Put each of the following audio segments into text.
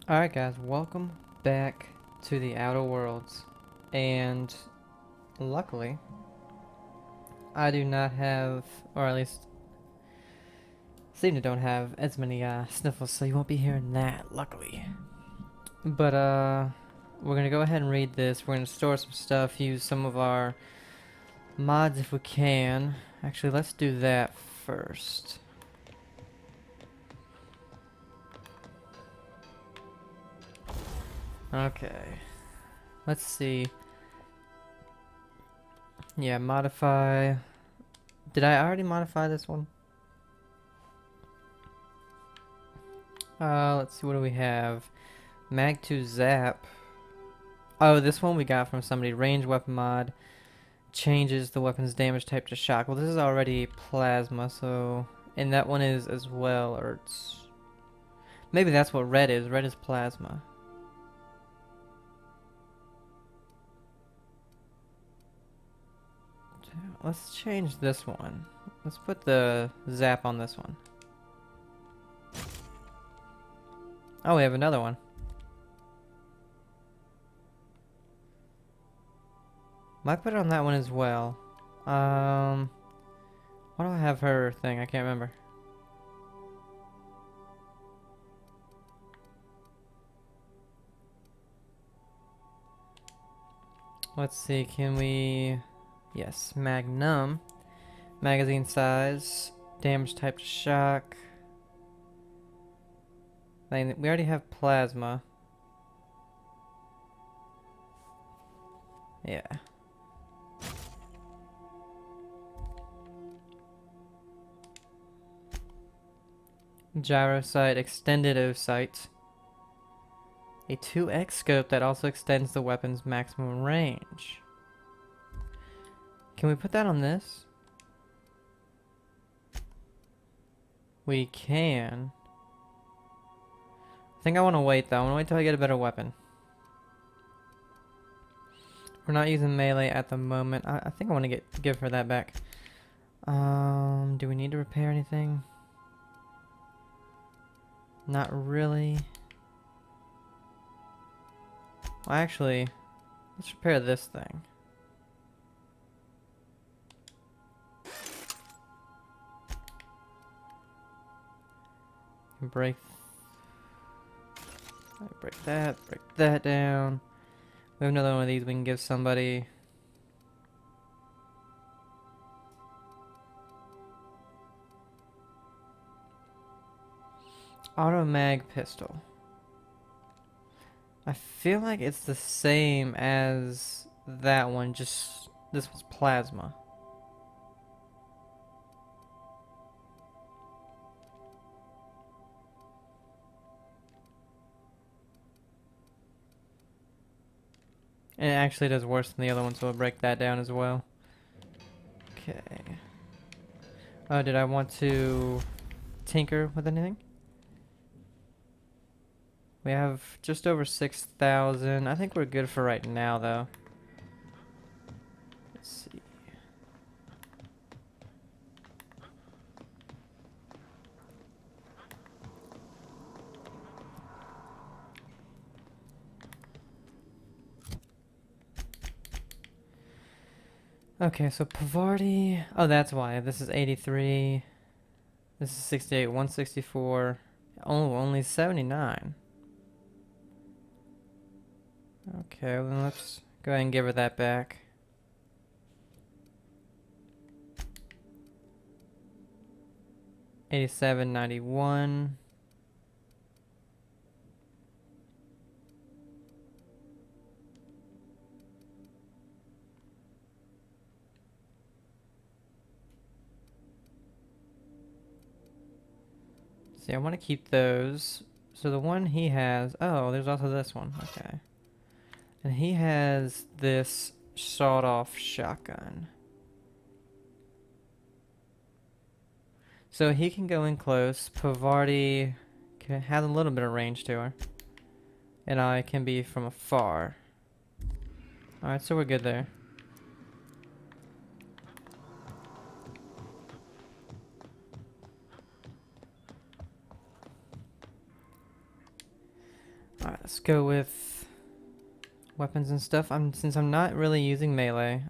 Alright guys, welcome back to the Outer Worlds. And luckily, I do not have, or at least seem to don't have as many sniffles, so you won't be hearing that, luckily. But we're gonna go ahead and read this. We're gonna store some stuff, use some of our mods if we can. Actually, let's do that first. Okay. Let's see. Yeah, modify. Did I already modify this one? Let's see, what do we have? Mag 2 Zap. Oh, this one we got from somebody. Range weapon mod. Changes the weapon's damage type to shock. Well, this is already plasma, so... And that one is as well, or it's... Maybe that's what red is. Red is plasma. Let's change this one. Let's put the Zap on this one. Oh, we have another one. Might put it on that one as well. Why do I have her thing? I can't remember. Let's see, can we... Yes, Magnum. Magazine size. Damage type to shock. We already have plasma. Yeah. Gyro sight, extended O sight. A 2x scope that also extends the weapon's maximum range. Can we put that on this? We can. I think I want to wait though. I want to wait till I get a better weapon. We're not using melee at the moment. I think I want to give her that back. Do we need to repair anything? Not really. Well, actually, let's repair this thing. Break that down. We have another one of these we can give somebody. Auto mag pistol. I feel like it's the same as that one, just this was plasma. And it actually does worse than the other one, so we'll break that down as well. Okay. Oh, did I want to tinker with anything? We have just over 6,000. I think we're good for right now, though. Let's see. Okay, so Pavarti. Oh, that's why. This is 83. This is 68. 164. Oh, only 79. Okay, well, then let's go ahead and give her that back. $87.91. See, I want to keep those. So the one he has... Oh, there's also this one. Okay. And he has this sawed-off shotgun. So he can go in close. Pavarti has a little bit of range to her. And I can be from afar. Alright, so we're good there. Alright, let's go with weapons and stuff. Since I'm not really using melee,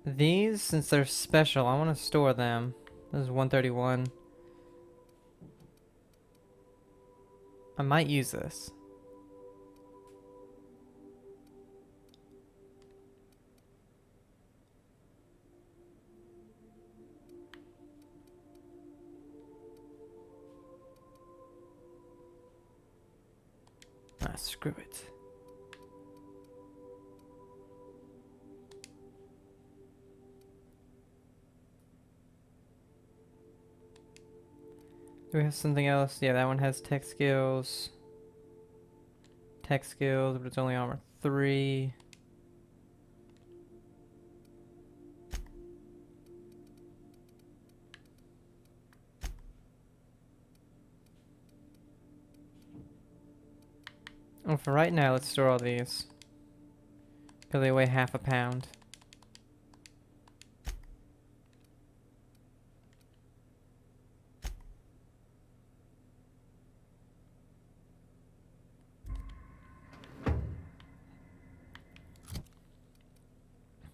these, since they're special, I want to store them. This is 131. I might use this. Ah, screw it. Do we have something else? Yeah, that one has tech skills. Tech skills, but it's only armor 3. Well, for right now, let's store all these. Because they weigh half a pound.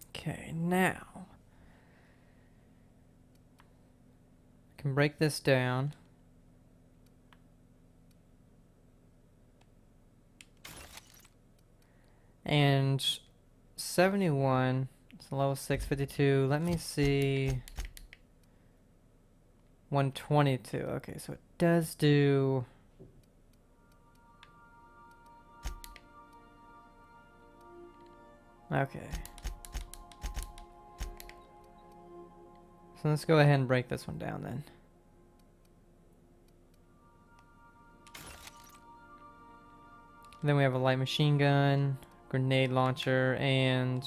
Okay, now. I can break this down. And 71, it's level 652. Let me see. 122. Okay, so it does do. Okay. So let's go ahead and break this one down then. Then we have a light machine gun, grenade launcher, and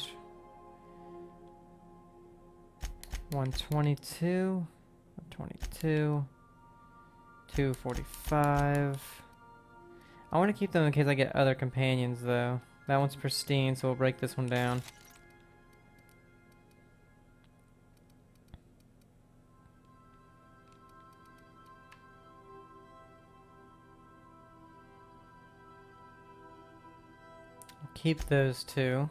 122, 122, 245. I want to keep them in case I get other companions though. That one's pristine, so we'll break this one down. Keep those two.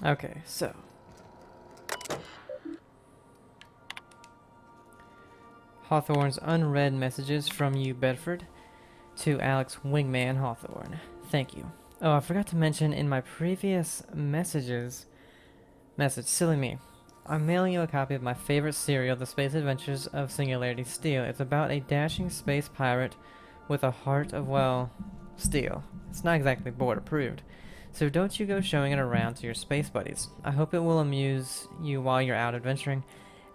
Okay, so. Hawthorne's unread messages from you, Bedford, to Alex Wingman Hawthorne. Thank you. Oh, I forgot to mention in my previous message, silly me. I'm mailing you a copy of my favorite serial, The Space Adventures of Singularity Steel. It's about a dashing space pirate with a heart of, well, steel. It's not exactly board approved. So don't you go showing it around to your space buddies. I hope it will amuse you while you're out adventuring.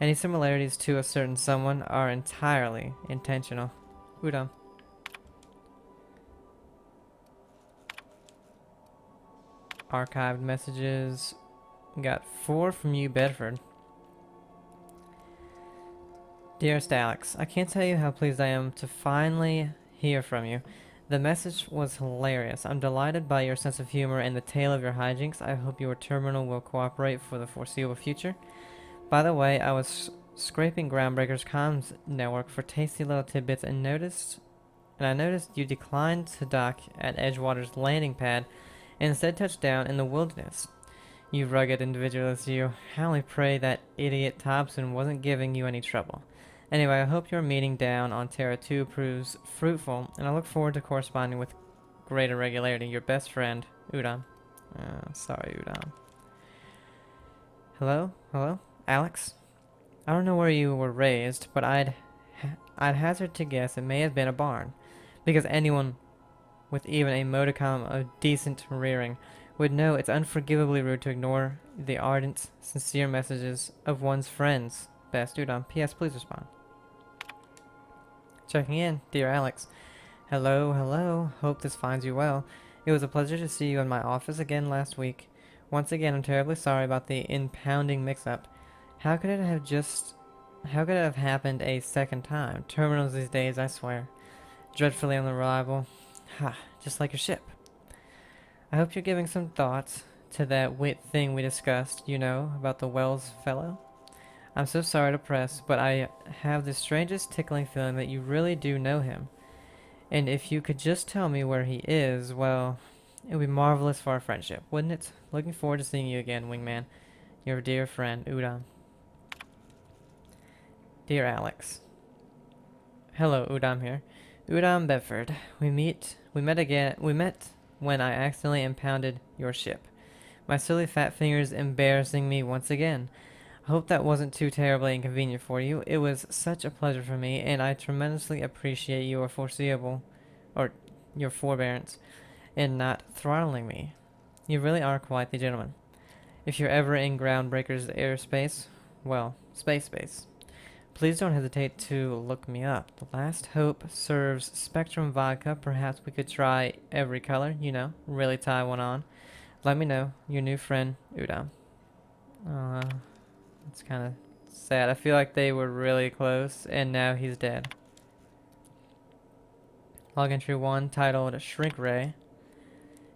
Any similarities to a certain someone are entirely intentional. Udam. Archived messages. Got 4 from you, Bedford. Dearest Alex, I can't tell you how pleased I am to finally hear from you. The message was hilarious. I'm delighted by your sense of humor and the tale of your hijinks. I hope your terminal will cooperate for the foreseeable future. By the way, I was scraping Groundbreaker's comms network for tasty little tidbits and I noticed you declined to dock at Edgewater's landing pad and instead touched down in the wilderness. You rugged individualist, you. I only pray that idiot Thompson wasn't giving you any trouble. Anyway, I hope your meeting down on Terra 2 proves fruitful, and I look forward to corresponding with greater regularity. Your best friend, Udam. Sorry, Udam. Hello? Hello? Alex? I don't know where you were raised, but I'd hazard to guess it may have been a barn, because anyone with even a modicum of decent rearing would know it's unforgivably rude to ignore the ardent, sincere messages of one's friends. Best Udam. P.S. Please respond. Checking in, dear Alex. Hello, hello. Hope this finds you well. It was a pleasure to see you in my office again last week. Once again, I'm terribly sorry about the impounding mix-up. How could it have happened a second time? Terminals these days, I swear. Dreadfully unreliable. Ha, just like your ship. I hope you're giving some thoughts to that wit thing we discussed, about the Wells fellow. I'm so sorry to press, but I have the strangest tickling feeling that you really do know him. And if you could just tell me where he is, well, it would be marvelous for our friendship, wouldn't it? Looking forward to seeing you again, wingman. Your dear friend, Udam. Dear Alex. Hello, Udam here. Udam Bedford. We met when I accidentally impounded your ship. My silly fat fingers embarrassing me once again. I hope that wasn't too terribly inconvenient for you. It was such a pleasure for me, and I tremendously appreciate your forbearance in not throttling me. You really are quite the gentleman. If you're ever in Groundbreaker's airspace, well, space, please don't hesitate to look me up. The Last Hope serves Spectrum vodka. Perhaps we could try every color, really tie one on. Let me know. Your new friend, Udam. It's kind of sad. I feel like they were really close, and now he's dead. Log entry 1, titled Shrink Ray.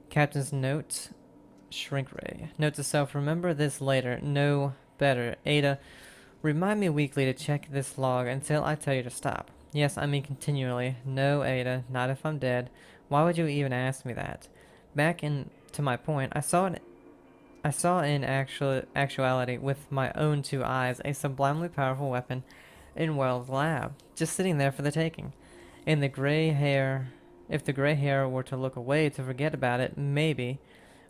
Captain's note, Shrink Ray. Note to self, remember this later. No better. Ada, remind me weekly to check this log until I tell you to stop. Yes, I mean continually. No, Ada, not if I'm dead. Why would you even ask me that? Back to my point, I saw in actuality with my own two eyes a sublimely powerful weapon in Wells' lab, just sitting there for the taking. And if the gray hair were to look away to forget about it, maybe,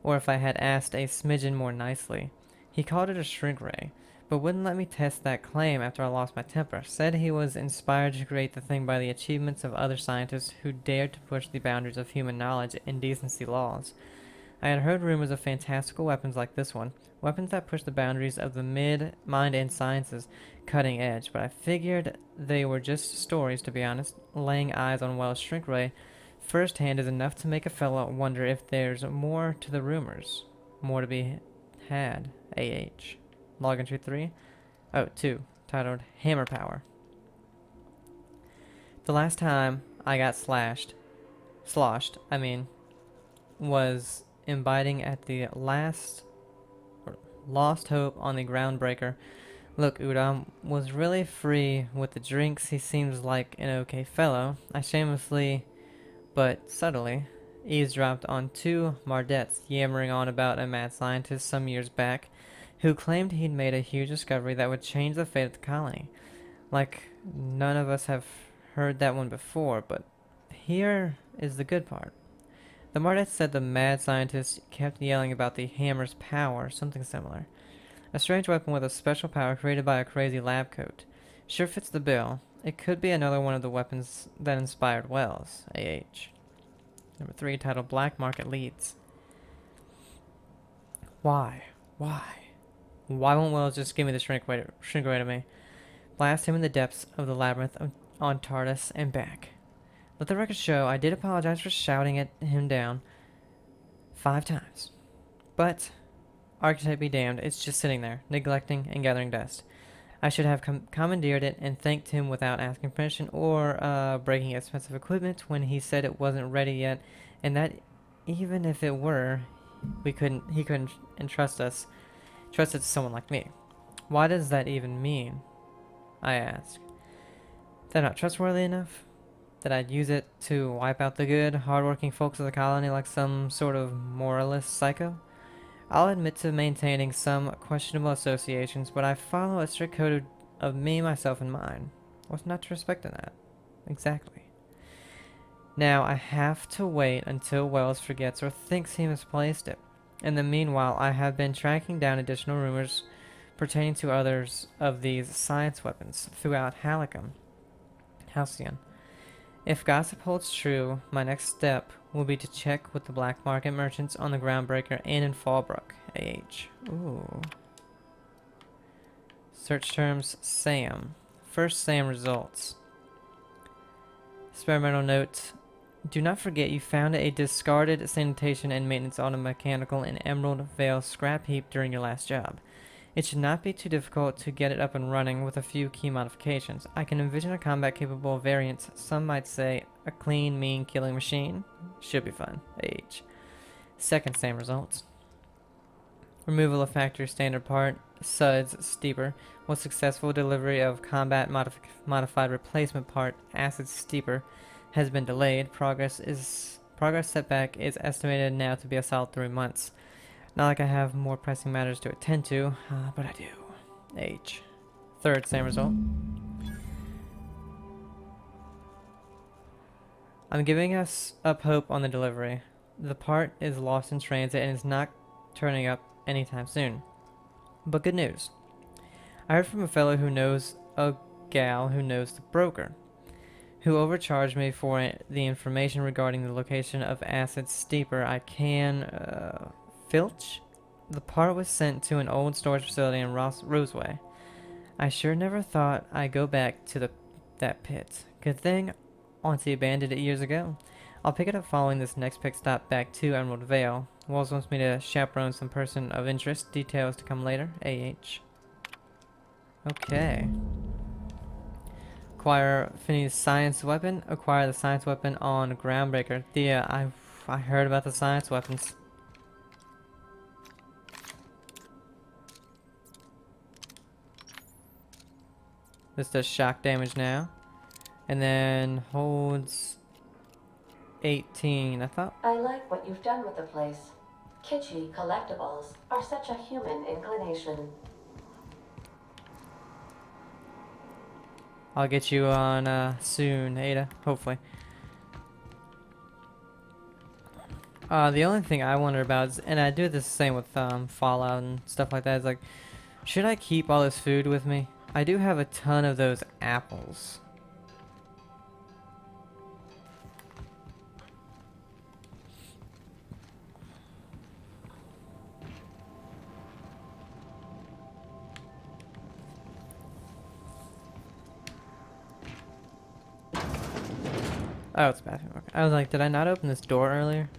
or if I had asked a smidgen more nicely. He called it a shrink ray, but wouldn't let me test that claim after I lost my temper. Said he was inspired to create the thing by the achievements of other scientists who dared to push the boundaries of human knowledge and decency laws. I had heard rumors of fantastical weapons like this one, weapons that push the boundaries of the mind and sciences cutting edge, but I figured they were just stories, to be honest. Laying eyes on Wells' shrink ray firsthand is enough to make a fellow wonder if there's more to the rumors. More to be had. AH. Log entry 3. Oh, 2. Titled Hammer Power. The last time I got sloshed, was imbibing at the lost hope on the Groundbreaker. Look, Udam was really free with the drinks. He seems like an okay fellow. I shamelessly, but subtly, eavesdropped on two Mardettes yammering on about a mad scientist some years back who claimed he'd made a huge discovery that would change the fate of the colony. Like, none of us have heard that one before, but here is the good part. The Mardettes said the mad scientist kept yelling about the hammer's power, something similar. A strange weapon with a special power created by a crazy lab coat. Sure fits the bill. It could be another one of the weapons that inspired Wells. AH. Number 3, titled Black Market Leads. Why? Why? Why won't Wells just give me the shrink ray to me? Blast him in the depths of the labyrinth on TARDIS and back. Let the record show I did apologize for shouting at him down 5 times. But archetype be damned, it's just sitting there, neglecting and gathering dust. I should have commandeered it and thanked him without asking permission or breaking expensive equipment when he said it wasn't ready yet, and that even if it were, he couldn't entrust it to someone like me. Why does that even mean? I ask. That I'm not trustworthy enough? That I'd use it to wipe out the good, hardworking folks of the colony like some sort of moralist psycho? I'll admit to maintaining some questionable associations, but I follow a strict code of me, myself, and mine. What's not to respect in that? Exactly. Now, I have to wait until Wells forgets or thinks he misplaced it. In the meanwhile, I have been tracking down additional rumors pertaining to others of these science weapons throughout Halcyon. If gossip holds true, my next step will be to check with the black market merchants on the Groundbreaker and in Fallbrook. AH. Ooh. Search terms SAM. First SAM results. Experimental note. Do not forget you found a discarded sanitation and maintenance automechanical in Emerald Vale scrap heap during your last job. It should not be too difficult to get it up and running with a few key modifications. I can envision a combat-capable variant. Some might say a clean, mean killing machine. Should be fun. H. Second same results. Removal of factory standard part, SUDS steeper, was successful. Delivery of combat modified replacement part, acid steeper, has been delayed. Progress setback is estimated now to be a solid 3 months. Not like I have more pressing matters to attend to, but I do. H. Third same result. I'm giving us up hope on the delivery. The part is lost in transit and is not turning up anytime soon. But good news. I heard from a fellow who knows a gal who knows the broker, who overcharged me for the information regarding the location of acid steeper. I can, filch? The part was sent to an old storage facility in Roseway. I sure never thought I'd go back to that pit. Good thing Auntie abandoned it years ago. I'll pick it up following this next pick stop back to Emerald Vale. Walls wants me to chaperone some person of interest. Details to come later. AH. Okay. Acquire Phineas' science weapon. Acquire the science weapon on Groundbreaker. I heard about the science weapons. This does shock damage now. And then holds 18. I like what you've done with the place. Kitschy collectibles are such a human inclination. I'll get you on soon, Ada. Hopefully. The only thing I wonder about is, and I do this the same with Fallout and stuff like that, is like, should I keep all this food with me? I do have a ton of those apples. Oh, it's bathroom. Okay. I was like, did I not open this door earlier?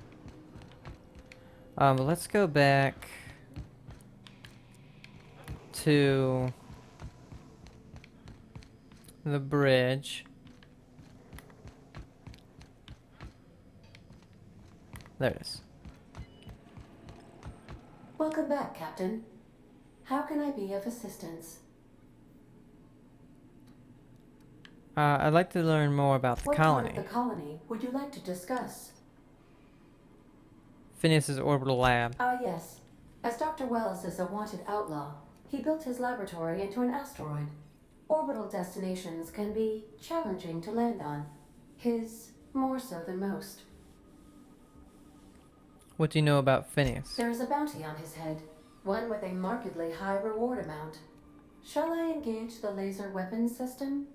But let's go back to the bridge. There it is. Welcome back, Captain. How can I be of assistance? I'd like to learn more about the colony. What part of the colony would you like to discuss? Phineas' orbital lab. Yes. As Dr. Wells is a wanted outlaw, he built his laboratory into an asteroid. Orbital destinations can be challenging to land on. His more so than most. What do you know about Phineas? There is a bounty on his head, one with a markedly high reward amount. Shall I engage the laser weapons system?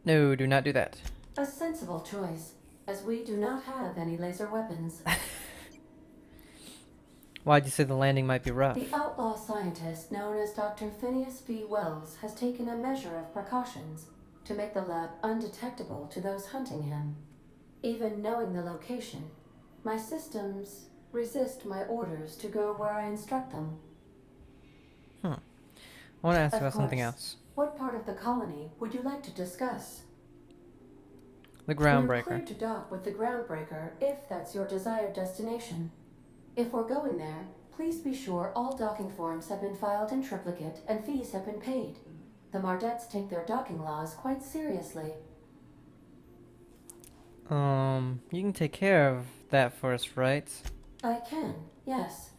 No, do not do that. A sensible choice, as we do not have any laser weapons. Why'd you say the landing might be rough? The outlaw scientist known as Dr. Phineas V. Wells has taken a measure of precautions to make the lab undetectable to those hunting him. Even knowing the location, my systems resist my orders to go where I instruct them. I want to ask about something else. What part of the colony would you like to discuss? The Groundbreaker. We're clear to dock with the Groundbreaker if that's your desired destination. If we're going there, please be sure all docking forms have been filed in triplicate and fees have been paid. The Mardettes take their docking laws quite seriously. You can take care of that for us, right? I can, yes.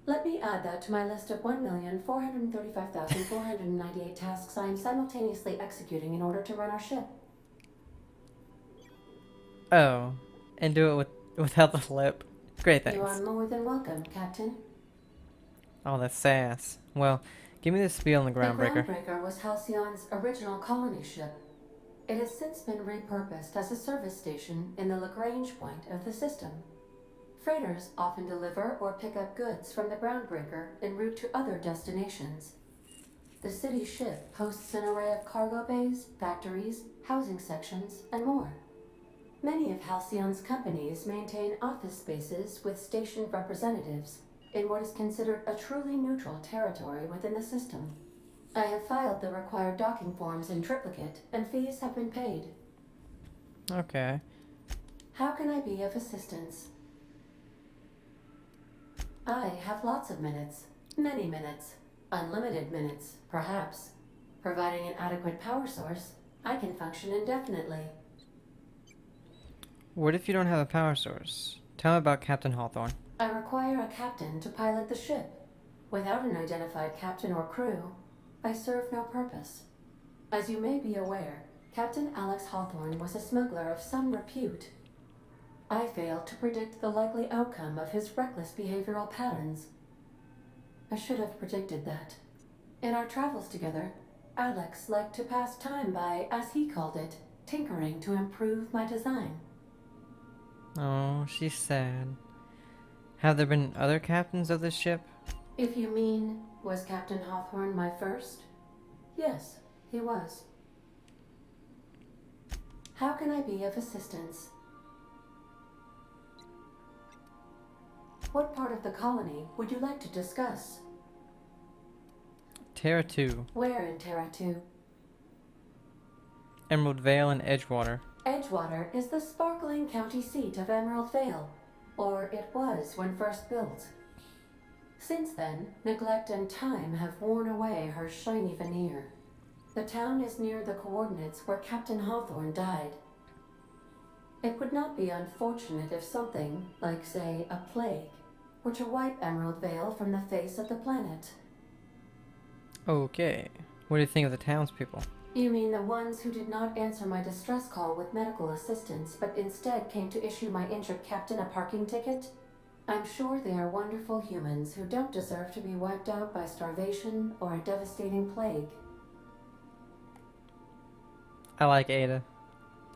Let me add that to my list of 1,435,498 tasks I am simultaneously executing in order to run our ship. Oh, and do it without the lip. Great, thanks. You are more than welcome, Captain. Oh, that's sass. Well, give me the spiel on the Groundbreaker. The Groundbreaker was Halcyon's original colony ship. It has since been repurposed as a service station in the Lagrange point of the system. Freighters often deliver or pick up goods from the Groundbreaker en route to other destinations. The city ship hosts an array of cargo bays, factories, housing sections, and more. Many of Halcyon's companies maintain office spaces with stationed representatives in what is considered a truly neutral territory within the system. I have filed the required docking forms in triplicate, and fees have been paid. Okay. How can I be of assistance? I have lots of minutes. Many minutes. Unlimited minutes, perhaps. Providing an adequate power source, I can function indefinitely. What if you don't have a power source? Tell me about Captain Hawthorne. I require a captain to pilot the ship. Without an identified captain or crew, I serve no purpose. As you may be aware, Captain Alex Hawthorne was a smuggler of some repute. I failed to predict the likely outcome of his reckless behavioral patterns. I should have predicted that. In our travels together, Alex liked to pass time by, as he called it, tinkering to improve my design. Oh, she's sad. Have there been other captains of this ship? If you mean, was Captain Hawthorne my first? Yes, he was. How can I be of assistance? What part of the colony would you like to discuss? Terra 2, Where in Terra 2? Emerald Vale, and Edgewater. Edgewater is the sparkling county seat of Emerald Vale, or it was when first built. Since then, neglect and time have worn away her shiny veneer. The town is near the coordinates where Captain Hawthorne died. It would not be unfortunate if something, like say a plague, were to wipe Emerald Vale from the face of the planet. Okay. What do you think of the townspeople? You mean the ones who did not answer my distress call with medical assistance, but instead came to issue my injured captain a parking ticket? I'm sure they are wonderful humans who don't deserve to be wiped out by starvation or a devastating plague. I like Ada.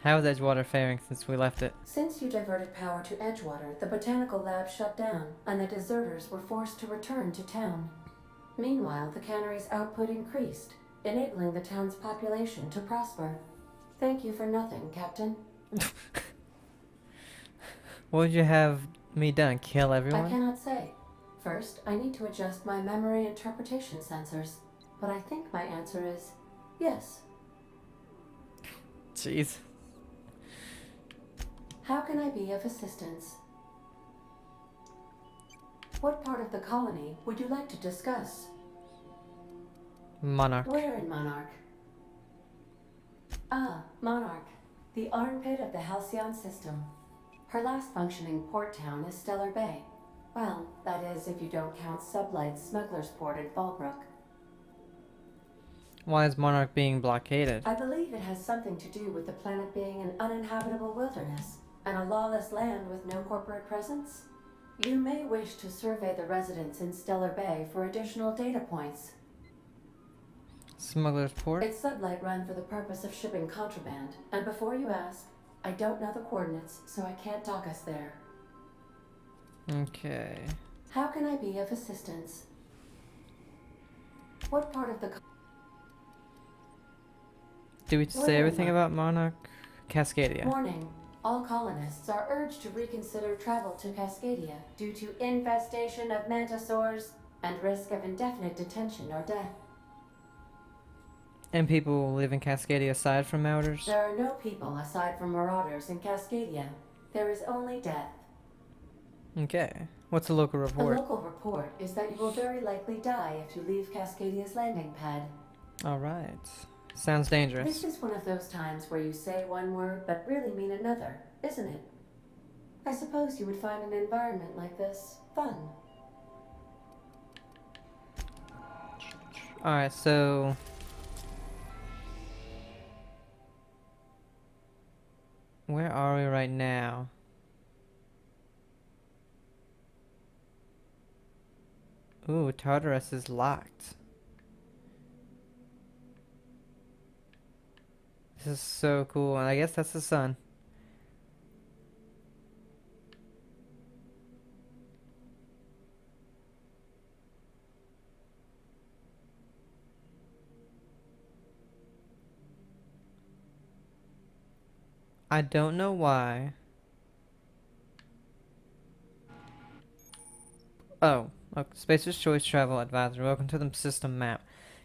How is Edgewater faring since we left it? Since you diverted power to Edgewater, the botanical lab shut down, and the deserters were forced to return to town. Meanwhile, the cannery's output increased, enabling the town's population to prosper. Thank you for nothing, Captain. What would you have me done? Kill everyone? I cannot say. First, I need to adjust my memory interpretation sensors, but I think my answer is yes. Jeez. How can I be of assistance? What part of the colony would you like to discuss? Monarch. Where in Monarch? Ah, Monarch, the armpit of the Halcyon system. Her last functioning port town is Stellar Bay. Well, that is if you don't count Sublight's Smuggler's Port at Fallbrook. Why is Monarch being blockaded? I believe it has something to do with the planet being an uninhabitable wilderness, and a lawless land with no corporate presence. You may wish to survey the residents in Stellar Bay for additional data points. Smuggler's Port? It's Sublight run for the purpose of shipping contraband, and before you ask, I don't know the coordinates, so I can't dock us there. Okay. How can I be of assistance? What part of the... Did we say everything about Monarch? Cascadia. Warning. All colonists are urged to reconsider travel to Cascadia due to infestation of mantisaurs and risk of indefinite detention or death. And people live in Cascadia aside from Marauders? There are no people aside from marauders in Cascadia. There is only death. Okay. What's the local The report? local report is that you will very likely die if you leave Cascadia's landing pad. Alright. Sounds dangerous. This is one of those times where you say one word but really mean another, isn't it? I suppose you would find an environment like this fun. Alright, so... where are we right now? Ooh, Tartarus is locked. This is so cool, and I guess that's the sun. I don't know why. Oh, okay. Spacer's Choice Travel Advisor. Welcome to the system map.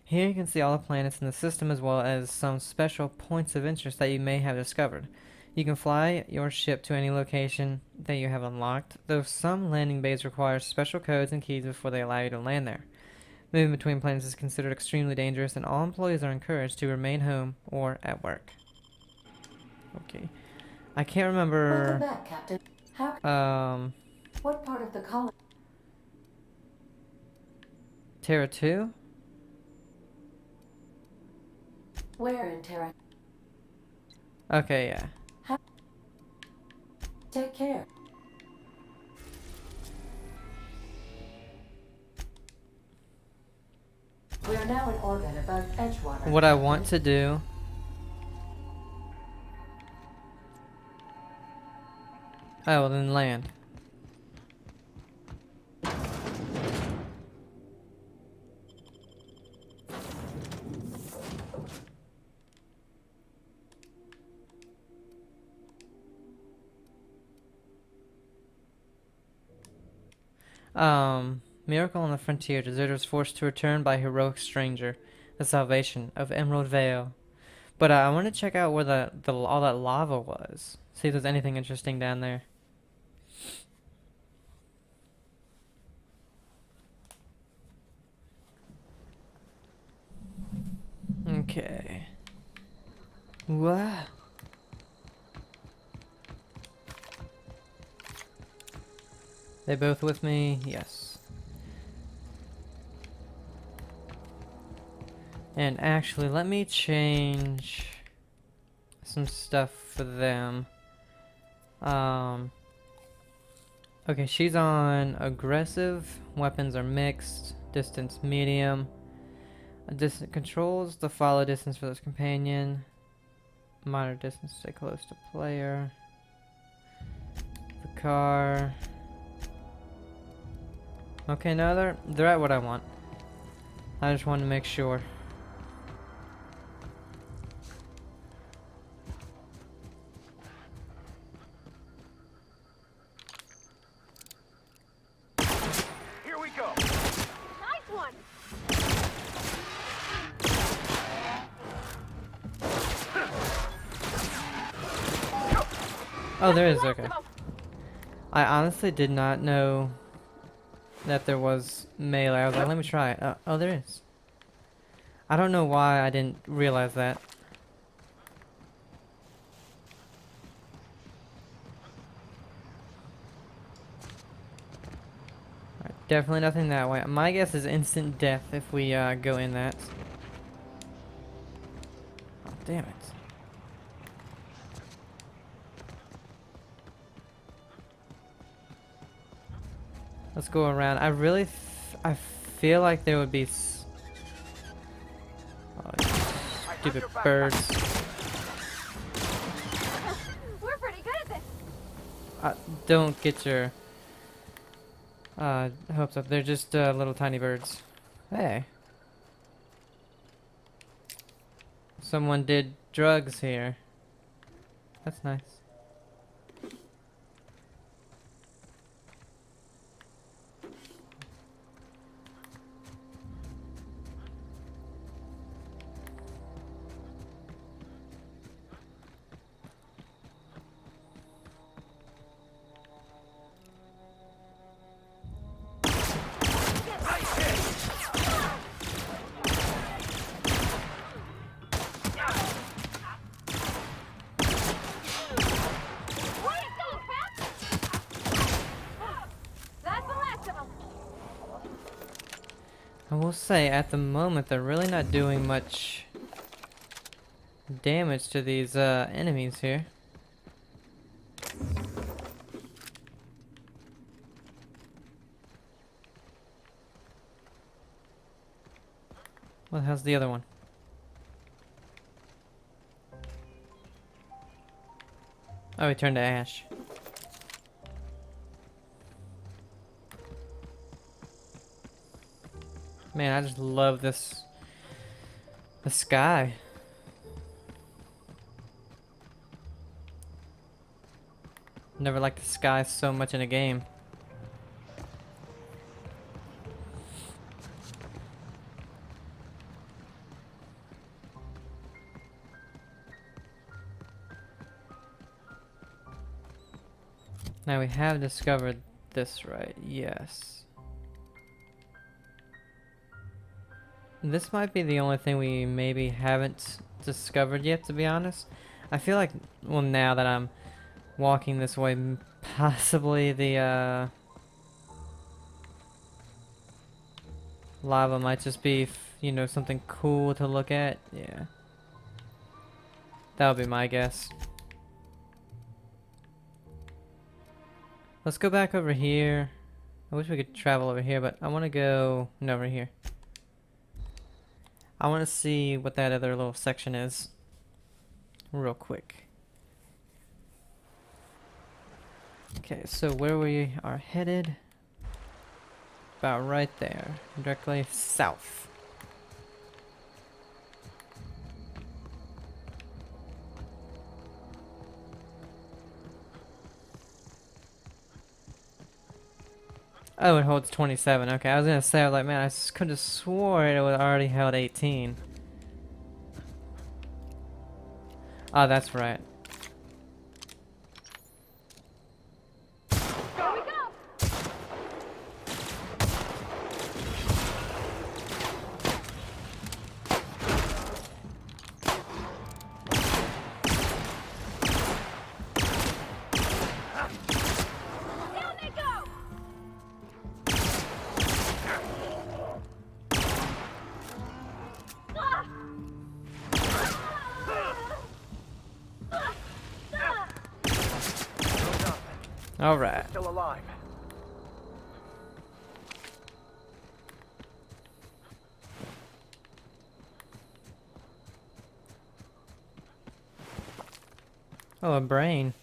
Here you can see all the planets in the system as well as some special points of interest that you may have discovered. You can fly your ship to any location that you have unlocked, though some landing bays require special codes and keys before they allow you to land there. Moving between planets is considered extremely dangerous, and all employees are encouraged to remain home or at work. Okay. I can't Welcome remember. back, Captain. How? What part of the colony? Terra 2? Where in Terra? Okay, yeah. How? Take care. We are now in orbit above Edgewater. What I Captain. want to do. Oh, well, then land. Miracle on the Frontier. Deserters forced to return by heroic stranger. The salvation of Emerald Vale. But I want to check out where the all that lava was. See if there's anything interesting down there. Okay. What? They both with me? Yes. And actually, let me change some stuff for them. Okay, she's on aggressive. Weapons are mixed. Distance medium. Distance controls the follow distance for this companion. Minor distance, stay close to player. The car. Okay, no, they're at what I want. I just wanted to make sure. Here we go. Nice one. Oh, there is, okay. I honestly did not know that there was melee. I was like, let me try it. Oh, there is. I don't know why I didn't realize that. Alright, definitely nothing that way. My guess is instant death if we go in that. Oh, damn it. Let's go around. I feel like there would be oh, stupid birds. We're pretty good at this. Don't get your hopes up. They're just little tiny birds. Hey. Someone did drugs here. That's nice. What is so fast? That's the last of them. I will say, at the moment, they're really not doing much damage to these enemies here. What the hell's the other one? Oh, he turned to ash. Man, I just love this. The sky. Never liked the sky so much in a game. Now we have discovered this, right? Yes. This might be the only thing we maybe haven't discovered yet, to be honest. I feel like, well, now that I'm walking this way, possibly the lava might just be, you know, something cool to look at. Yeah. That would be my guess. Let's go back over here. I wish we could travel over here, but I want to go... No, over here. I want to see what that other little section is. Real quick. Okay, so where we are headed... About right there. Directly south. Oh, it holds 27. Okay, I was gonna say, I was like, man, I could have swore it would already held 18. Oh, that's right. Here we go! Down they go! Ah! Alright. Still alive. Oh, a brain.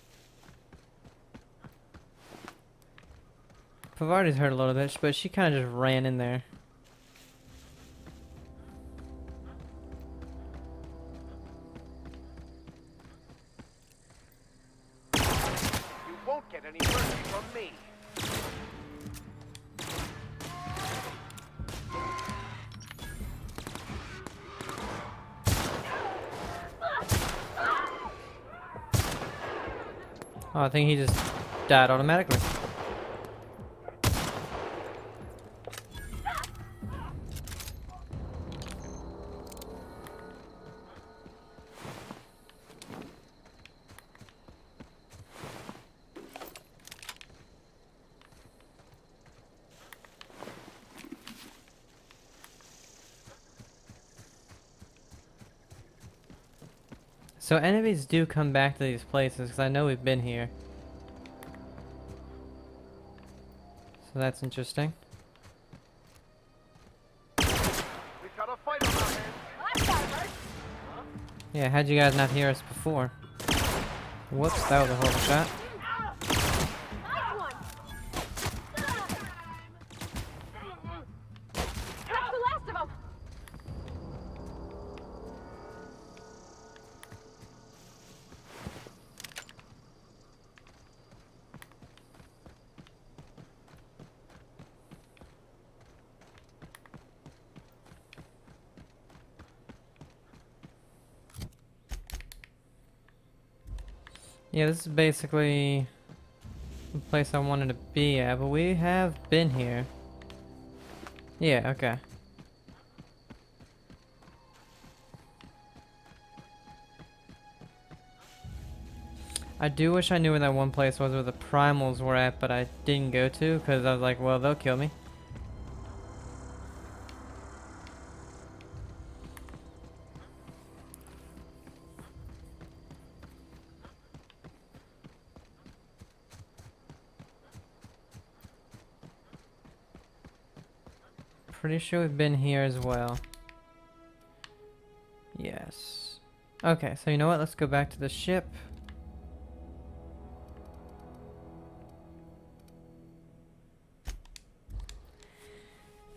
Pavardi's hurt a little bit, but she kind of just ran in there. You won't get any mercy from me. Oh, I think he just died automatically. So enemies do come back to these places, because I know we've been here. So that's interesting. We've got a fight on our hands. I've got her. Yeah, how'd you guys not hear us before? Whoops, that was a horrible shot. Nice one! That's the last of them! Yeah, this is basically the place I wanted to be at, but we have been here. Yeah, okay. I do wish I knew where that one place was where the primals were at, but I didn't go to, because I was like, well, they'll kill me. Pretty sure we've been here as well. Yes. Okay, so you know what? Let's go back to the ship.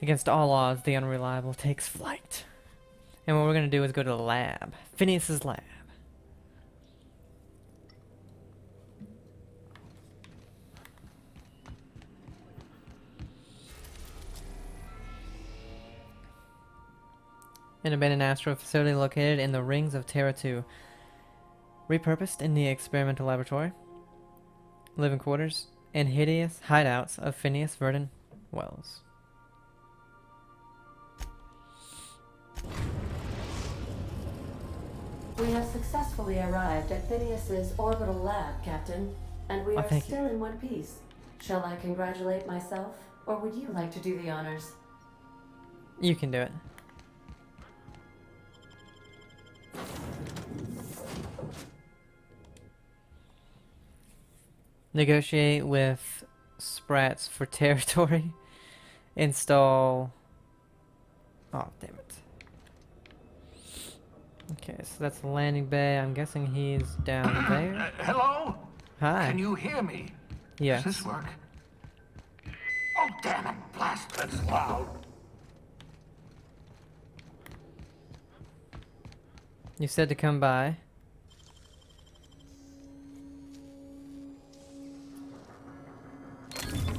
Against all odds, the unreliable takes flight. And what we're gonna do is go to the lab. Phineas's lab. An abandoned astro facility located in the rings of Terra 2. Repurposed in the experimental laboratory. Living quarters. and hideous hideouts of Phineas Verdon Wells. We have successfully arrived at Phineas's orbital lab, Captain, and we Oh, are thank you. still in one piece. Shall I congratulate myself, or would you like to do the honors? You can do it. Negotiate with Sprats for territory. Install. Oh, damn it. Okay, so that's the landing bay. I'm guessing he's down there. Hello? Hi. Can you hear me? Yes. Does this work? Oh, damn it. Blast, that's loud. You said to come by.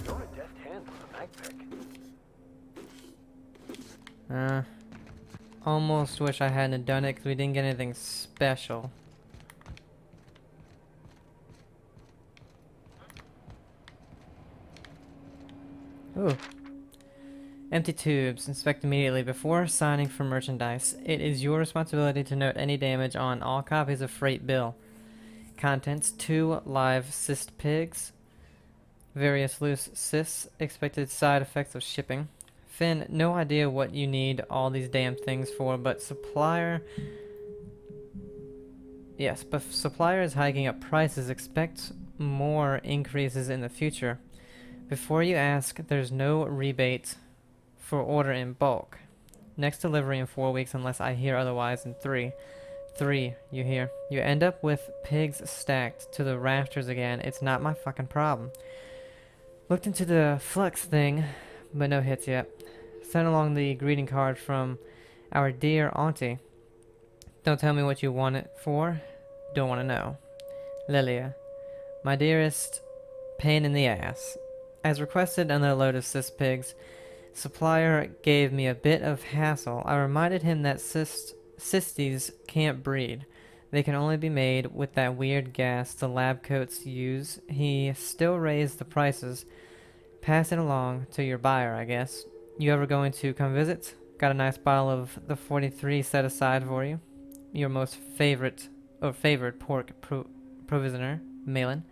You're a deft hand with a backpack. Almost wish I hadn't done it because we didn't get anything special. Ooh. Empty tubes. Inspect immediately before signing for merchandise. It is your responsibility to note any damage on all copies of freight bill. Contents: 2 live cyst pigs, various loose cysts, expected side effects of shipping. Finn, no idea what you need all these damn things for, but supplier... Yes, but supplier is hiking up prices. Expect more increases in the future. Before you ask, there's no rebate for order in bulk. Next delivery in 4 weeks unless I hear otherwise in 3. 3, you hear. You end up with pigs stacked to the rafters again. It's not my fucking problem. Looked into the flux thing, but no hits yet. Sent along the greeting card from our dear auntie. Don't tell me what you want it for. Don't want to know. Lilia. My dearest pain in the ass. As requested on the load of cyst pigs, supplier gave me a bit of hassle. I reminded him that cysties can't breed. They can only be made with that weird gas the lab coats use. He still raised the prices. Pass it along to your buyer, I guess. You ever going to come visit? Got a nice bottle of the 43 set aside for you. Your most favorite pork provisioner, Malin.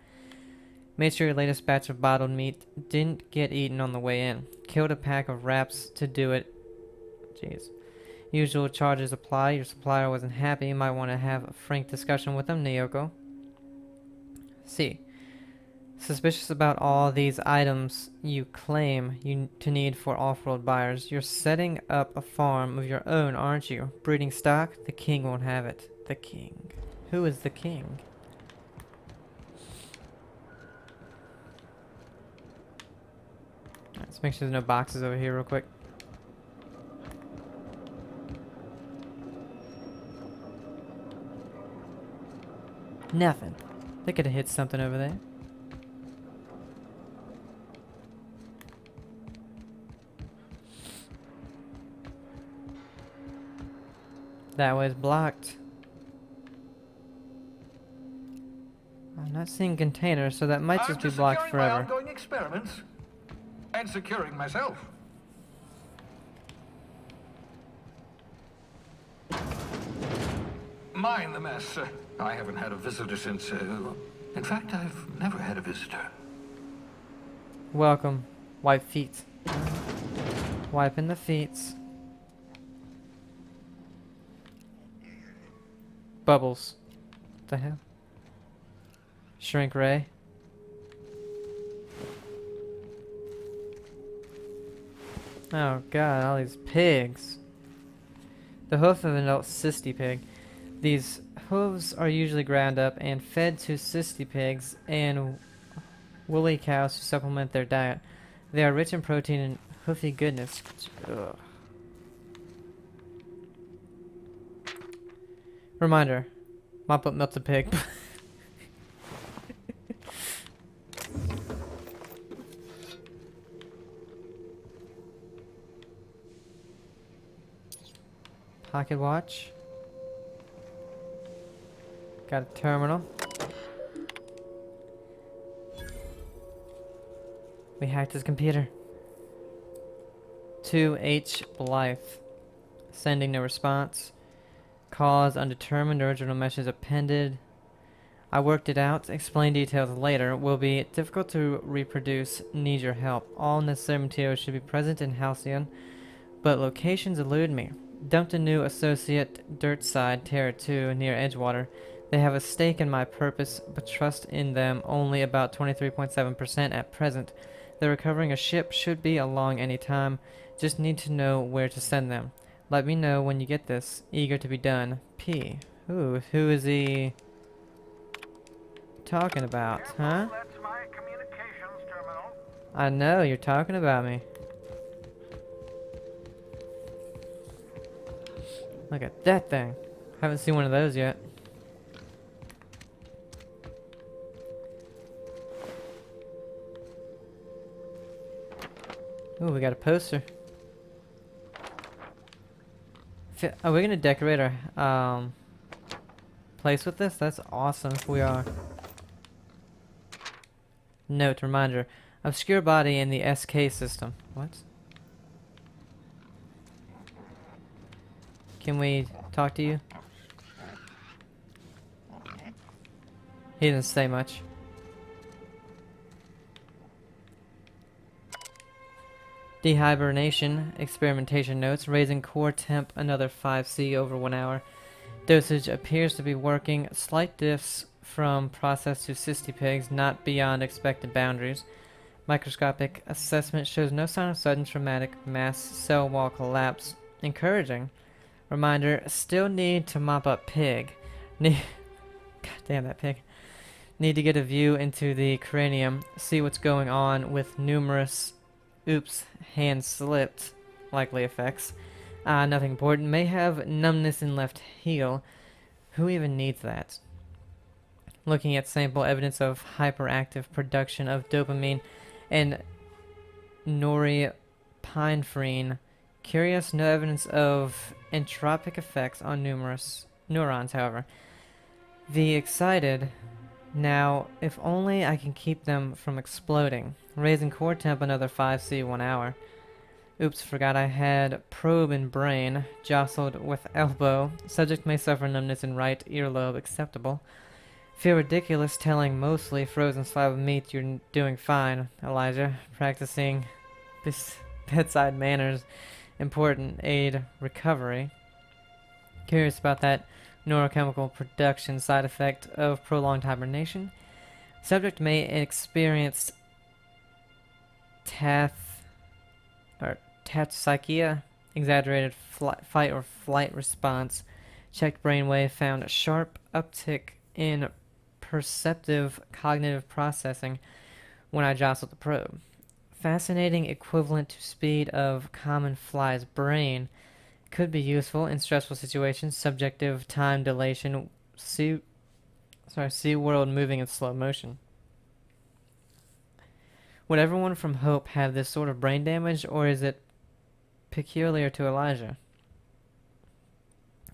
Made sure your latest batch of bottled meat didn't get eaten on the way in. Killed a pack of wraps to do it. Jeez. Usual charges apply. Your supplier wasn't happy. Might want to have a frank discussion with them, Nyoko. C. Suspicious about all these items you claim to need for off-road buyers. You're setting up a farm of your own, aren't you? Breeding stock? The king won't have it. The king. Who is the king? Let's make sure there's no boxes over here real quick. Nothing. They could have hit something over there. That was blocked. I'm not seeing containers, so that might just be blocked securing my forever. ongoing experiments and securing myself. Mind the mess. I haven't had a visitor since. In fact, I've never had a visitor. Welcome. Wipe feet. Wiping the feet. Bubbles. What the hell? Shrink ray. Oh god, all these pigs. The hoof of an adult cysty pig. These hooves are usually ground up and fed to cysty pigs and woolly cows to supplement their diet. They are rich in protein and hoofy goodness. Ugh. Reminder. Mop up melted pig. Pocket watch. Got a terminal. We hacked his computer. 2H Blythe. Sending no response. Cause undetermined. Original message appended. I worked it out. Explain details later. Will be difficult to reproduce. Need your help. All necessary materials should be present in Halcyon, but locations elude me. Dumped a new associate, Dirtside, Terra 2, near Edgewater. They have a stake in my purpose, but trust in them only about 23.7% at present. They're recovering a ship, should be along any time. Just need to know where to send them. Let me know when you get this. Eager to be done. P. Ooh, who is he talking about, huh? That's my communications terminal. I know, you're talking about me. Look at that thing. Haven't seen one of those yet. Ooh, we got a poster. Are we gonna decorate our place with this? That's awesome if we are. Note, reminder. Obscure body in the SK system. What? Can we talk to you? He didn't say much. Dehibernation, experimentation notes, raising core temp another 5C over 1 hour. Dosage appears to be working. Slight diffs from process to cysty pigs, not beyond expected boundaries. Microscopic assessment shows no sign of sudden traumatic mass cell wall collapse. Encouraging. Reminder, still need to mop up pig. God damn that pig. Need to get a view into the cranium, see what's going on with numerous oops, hand slipped likely effects. Nothing important. May have numbness in left heel. Who even needs that? Looking at sample evidence of hyperactive production of dopamine and norepinephrine. Curious, no evidence of entropic effects on numerous neurons, however. The excited. Now, if only I can keep them from exploding. Raising core temp another 5C 1 hour. Oops, forgot I had probe in brain. Jostled with elbow. Subject may suffer numbness in right earlobe. Acceptable. Feel ridiculous telling mostly frozen slab of meat you're doing fine, Elijah. Practicing bedside manners. Important. Aid recovery. Curious about that neurochemical production side effect of prolonged hibernation. Subject may experience tachycardia, exaggerated fight or flight response. Checked brainwave found a sharp uptick in perceptive cognitive processing when I jostled the probe. Fascinating equivalent to speed of common fly's brain. Could be useful in stressful situations. Subjective time dilation. See world moving in slow motion. Would everyone from Hope have this sort of brain damage, or is it peculiar to Elijah?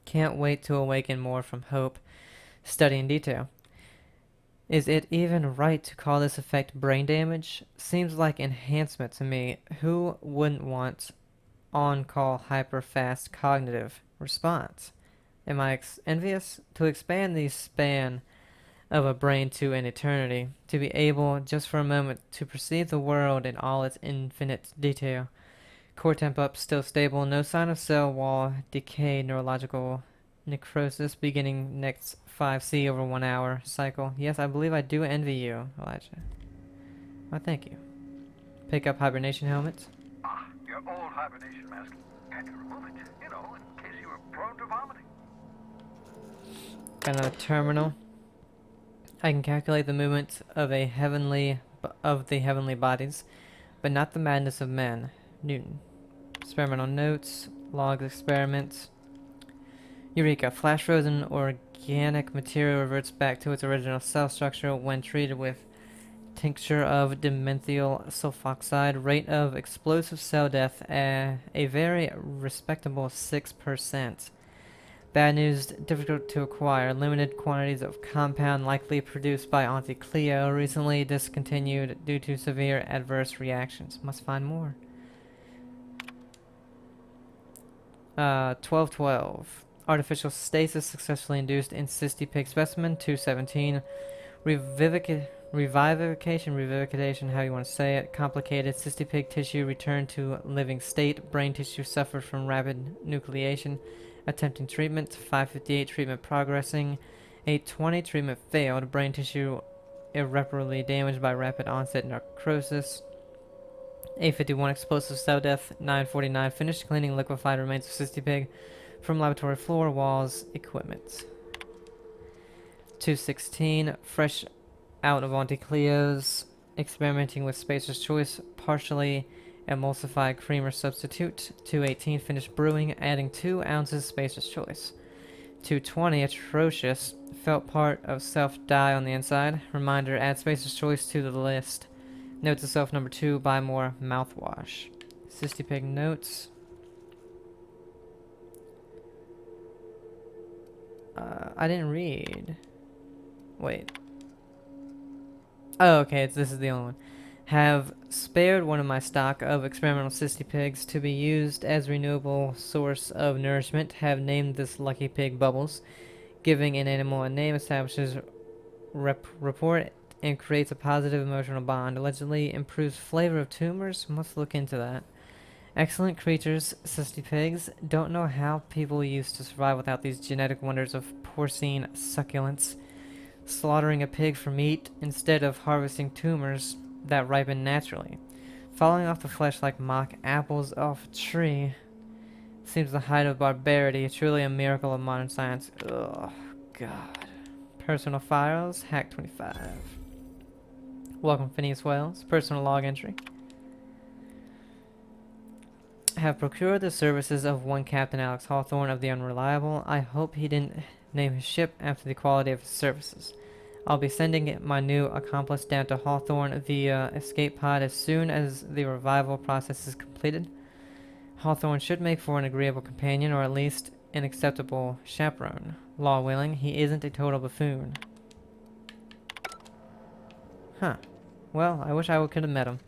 Can't wait to awaken more from Hope. Study in detail. Is it even right to call this effect brain damage? Seems like enhancement to me. Who wouldn't want on-call hyper-fast cognitive response? Am I envious? To expand the span of a brain to an eternity, to be able, just for a moment, to perceive the world in all its infinite detail. Core temp up, still stable, no sign of cell wall decay, neurological necrosis beginning next 5C over 1 hour cycle. Yes, I believe I do envy you, Elijah. Well, thank you. Pick up hibernation helmets. Your old hibernation mask. Had to remove it, in case you were prone to vomiting. Got another terminal. I can calculate the movement of the heavenly bodies, but not the madness of men. Newton. Experimental notes. Logs experiments. Eureka. Flash frozen organic material reverts back to its original cell structure when treated with tincture of dimethyl sulfoxide. Rate of explosive cell death a very respectable 6%. Bad news, difficult to acquire. Limited quantities of compound likely produced by Auntie Cleo, recently discontinued due to severe adverse reactions. Must find more. 1212. Artificial stasis successfully induced in cysty pig specimen. 217. Revivification, how you want to say it. Complicated. Cysty pig tissue returned to living state. Brain tissue suffered from rapid nucleation. Attempting treatment. 558. Treatment progressing. 820. Treatment failed. Brain tissue irreparably damaged by rapid onset necrosis. 851. Explosive cell death. 949. Finished cleaning liquefied remains of cysty pig from laboratory floor, walls, equipment. 216. Fresh out of Auntie Cleo's, experimenting with Spacer's Choice, partially emulsified creamer substitute. 218. Finished brewing, adding 2 ounces Spacer's Choice. 220. Atrocious, felt part of self die on the inside. Reminder, add Spacer's Choice to the list. Note to self number 2, buy more mouthwash. Cysty pig notes. I didn't read. Wait. Oh, okay, this is the only one. Have spared one of my stock of experimental cysty pigs to be used as renewable source of nourishment. Have named this lucky pig Bubbles. Giving an animal a name establishes rapport and creates a positive emotional bond. Allegedly improves flavor of tumors. Must look into that. Excellent creatures, cysty pigs. Don't know how people used to survive without these genetic wonders of porcine succulents. Slaughtering a pig for meat instead of harvesting tumors that ripen naturally. Falling off the flesh like mock apples off a tree. Seems the height of barbarity, truly a miracle of modern science. Ugh, God. Personal files, hack 25. Welcome, Phineas Wells. Personal log entry. Have procured the services of one Captain Alex Hawthorne of the Unreliable. I hope he didn't name his ship after the quality of his services. I'll be sending my new accomplice down to Hawthorne via escape pod as soon as the revival process is completed. Hawthorne should make for an agreeable companion, or at least an acceptable chaperone. Law willing, he isn't a total buffoon. Huh. Well, I wish I could have met him.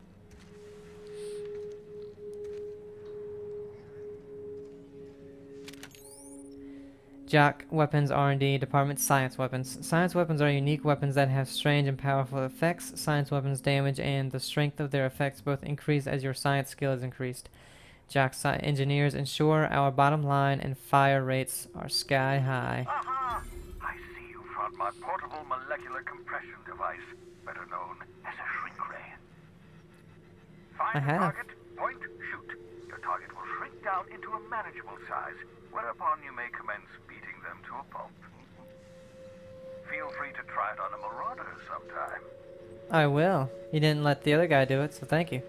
Jock Weapons R&D Department. Science Weapons. Science weapons are unique weapons that have strange and powerful effects. Science weapons damage and the strength of their effects both increase as your science skill is increased. Jock engineers ensure our bottom line and fire rates are sky high. Aha! I see you found my portable molecular compression device, better known as a shrink ray. Find I a have. target, point, shoot. Your target will shrink down into a manageable size, whereupon you may commence beating them to a pulp. Feel free to try it on a marauder sometime. I will. You didn't let the other guy do it, so thank you.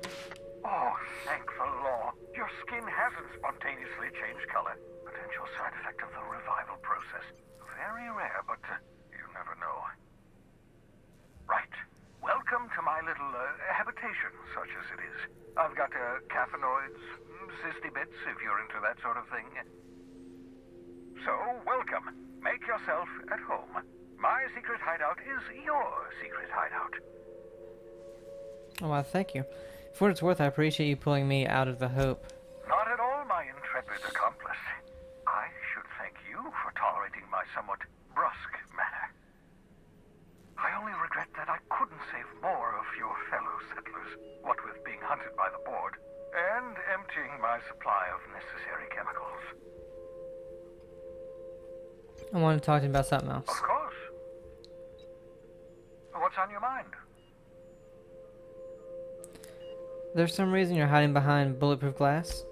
Oh, thank the law. Your skin hasn't spontaneously changed color. Potential side effect of the revival process. Very rare, but you never know. Right. Welcome to my little habitation, such as it is. I've got caffeinoids, cysty bits, if you're into that sort of thing. So, welcome. Make yourself at home. My secret hideout is your secret hideout. Oh, well, thank you. For what it's worth, I appreciate you pulling me out of the Hope. Not at all, my intrepid accomplice. I should thank you for tolerating my somewhat brusque manner. I only regret that I couldn't save more of your fellow settlers, what with being hunted by the board, and emptying my supply of necessary chemicals. I want to talk to you about something else. Of course. What's on your mind? There's some reason you're hiding behind bulletproof glass?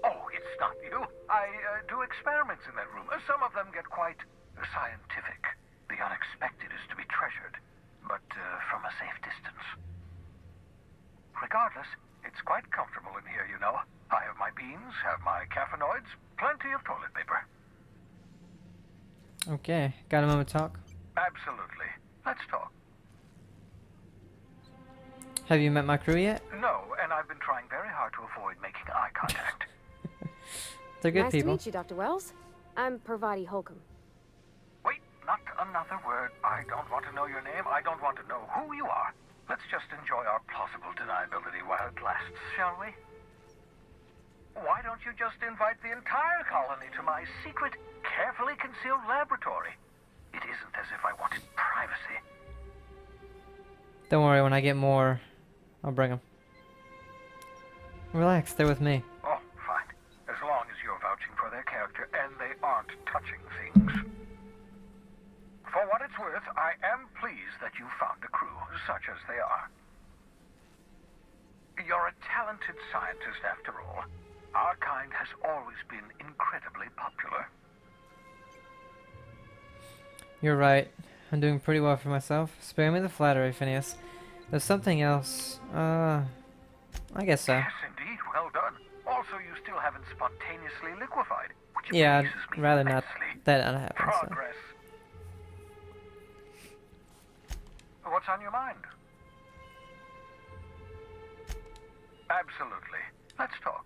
Oh, it's not you. I do experiments in that room. Some of them get quite scientific. The unexpected is to be treasured, but from a safe distance. Regardless, it's quite comfortable in here, you know. I have my beans, have my caffeinoids, plenty of toilet paper. Okay, got a moment to talk? Absolutely. Let's talk. Have you met my crew yet? No, and I've been trying very hard to avoid making eye contact. They're good Nice people. to meet you, Dr. Wells. I'm Parvati Holcomb. Wait, not another word. I don't want to know your name. I don't want to know who you are. Let's just enjoy our plausible deniability while it lasts, shall we? Why don't you just invite the entire colony to my secret, carefully concealed laboratory? It isn't as if I wanted privacy. Don't worry, when I get more, I'll bring them. Relax, they're with me. Oh, fine. As long as you're vouching for their character and they aren't touching things. For what it's worth, I am pleased that you found a crew, such as they are. You're a talented scientist after all. Our kind has always been incredibly popular. You're right. I'm doing pretty well for myself. Spare me the flattery, Phineas. There's something else. I guess so. Yes, indeed. Well done. Also, you still haven't spontaneously liquefied, which Yeah, pleases me I'd rather not immensely. that not happen. So. Progress. What's on your mind? Absolutely. Let's talk.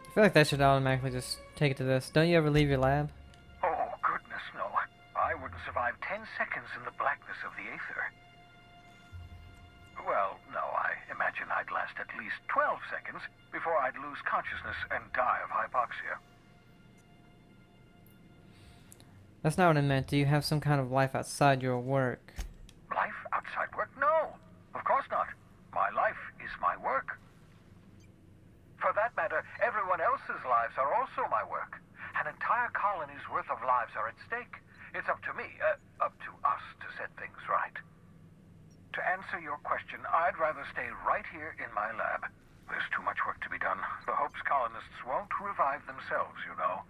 I feel like that should automatically just take it to this. Don't you ever leave your lab? Oh, goodness, no. I wouldn't survive 10 seconds in the blackness of the aether. Well, no, I imagine I'd last at least 12 seconds before I'd lose consciousness and die of hypoxia. That's not what I meant. Do you have some kind of life outside your work? Life outside work? No, of course not. My life is my work. For that matter, everyone else's lives are also my work. An entire colony's worth of lives are at stake. It's up to me, up to us to set things right. To answer your question, I'd rather stay right here in my lab. There's too much work to be done. The Hope's colonists won't revive themselves, you know.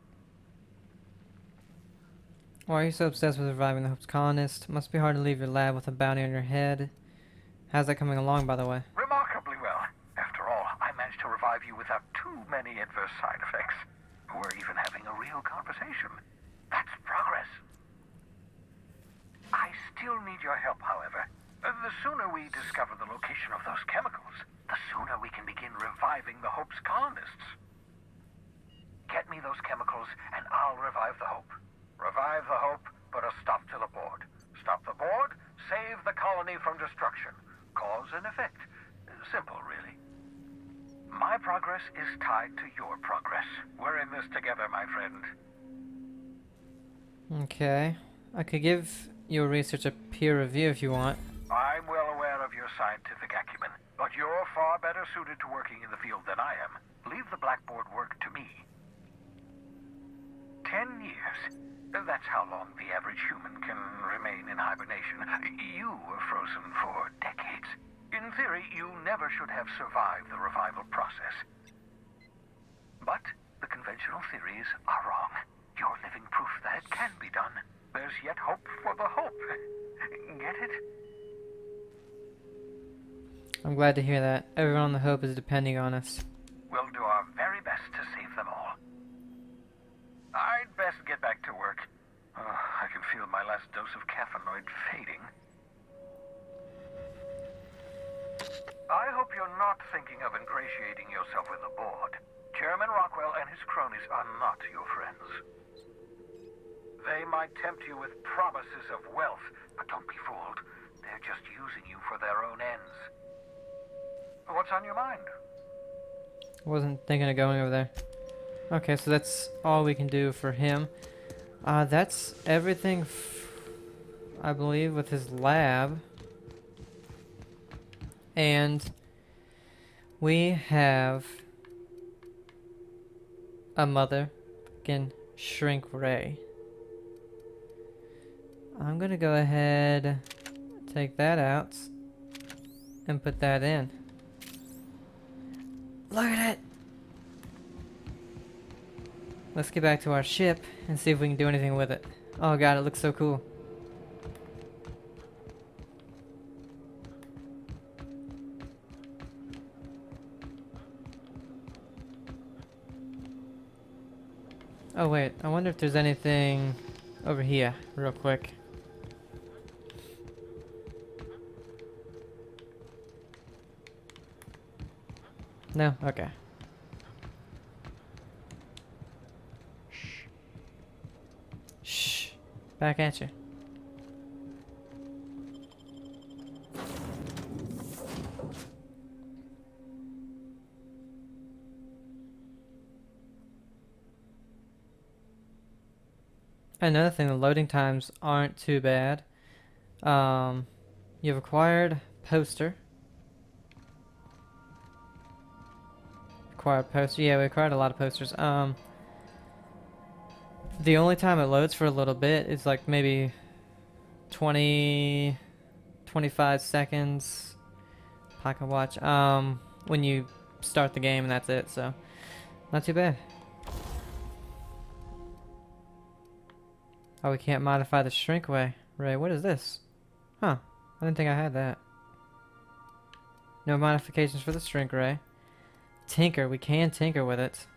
Why are you so obsessed with reviving the Hope's colonist? Must be hard to leave your lab with a bounty on your head. How's that coming along, by the way? Remarkably well. After all, I managed to revive you without too many adverse side effects. We're even having a real conversation. That's progress. I still need your help, however. The sooner we discover the location of those chemicals, the sooner we can begin reviving the Hope's colonists. Get me those chemicals, and I'll revive the Hope. Revive the Hope, put a stop to the board. Stop the board, save the colony from destruction. Cause and effect. Simple, really. My progress is tied to your progress. We're in this together, my friend. Okay. I could give your research a peer review if you want. I'm well aware of your scientific acumen, but you're far better suited to working in the field than I am. Leave the blackboard work to me. 10 years. That's how long the average human can remain in hibernation. You were frozen for decades. In theory, you never should have survived the revival process. But the conventional theories are wrong. You're living proof that it can be done. There's yet hope for the Hope. Get it? I'm glad to hear that. Everyone on the Hope is depending on us. We'll do our very best to save them all. I'd best get back to work. I can feel my last dose of caffeinoid fading. I hope you're not thinking of ingratiating yourself with the board. Chairman Rockwell and his cronies are not your friends. They might tempt you with promises of wealth, but don't be fooled. They're just using you for their own ends. What's on your mind? Wasn't thinking of going over there. Okay, so that's all we can do for him. That's everything, I believe, with his lab. And we have a motherfucking shrink ray. I'm gonna go ahead, take that out, and put that in. Look at it! Let's get back to our ship and see if we can do anything with it. Oh god, it looks so cool. Oh wait, I wonder if there's anything over here, real quick. No? Okay. Back at you. Another thing, the loading times aren't too bad. You've acquired poster. Acquired poster. Yeah, we acquired a lot of posters. The only time it loads for a little bit is like maybe 20, 25 seconds. Pocket watch. When you start the game, and that's it. So, not too bad. Oh, we can't modify the shrink ray. What is this? Huh. I didn't think I had that. No modifications for the shrink ray. Tinker. We can tinker with it.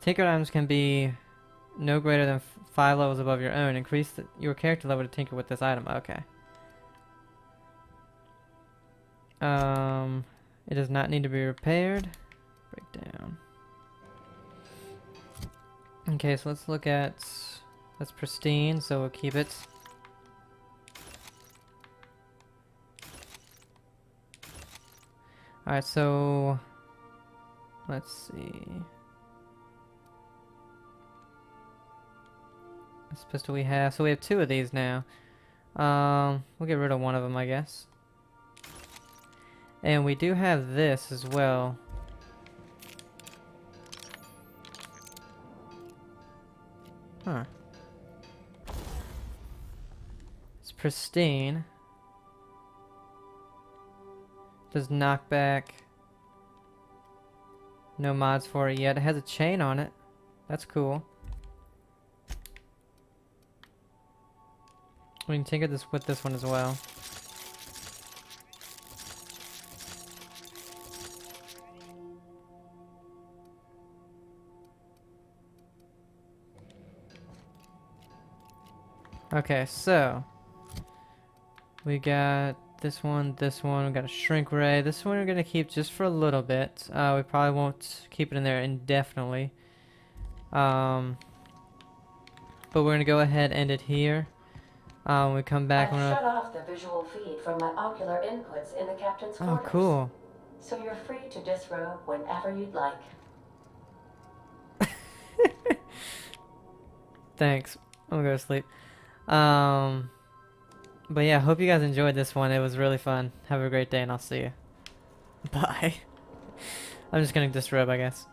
Tinker items can be no greater than 5 levels above your own. Increase your character level to tinker with this item. Okay. It does not need to be repaired. Breakdown. Okay, so let's look at... That's pristine, so we'll keep it. Alright, so... Let's see... What pistol we have? So we have 2 of these now. We'll get rid of one of them, I guess. And we do have this as well. Huh. It's pristine. Does knockback. No mods for it yet. It has a chain on it. That's cool. We can tinker this with this one as well. Okay, so we got this one, we got a shrink ray. This one we're gonna keep just for a little bit. We probably won't keep it in there indefinitely. But we're gonna go ahead and end it here. We come back I've when shut off the visual feed from my ocular inputs in the captain's quarters. Oh, cool. So you're free to disrobe whenever you'd like. Thanks. I'm gonna go to sleep. But yeah, hope you guys enjoyed this one. It was really fun. Have a great day, and I'll see you. Bye. I'm just gonna disrobe, I guess.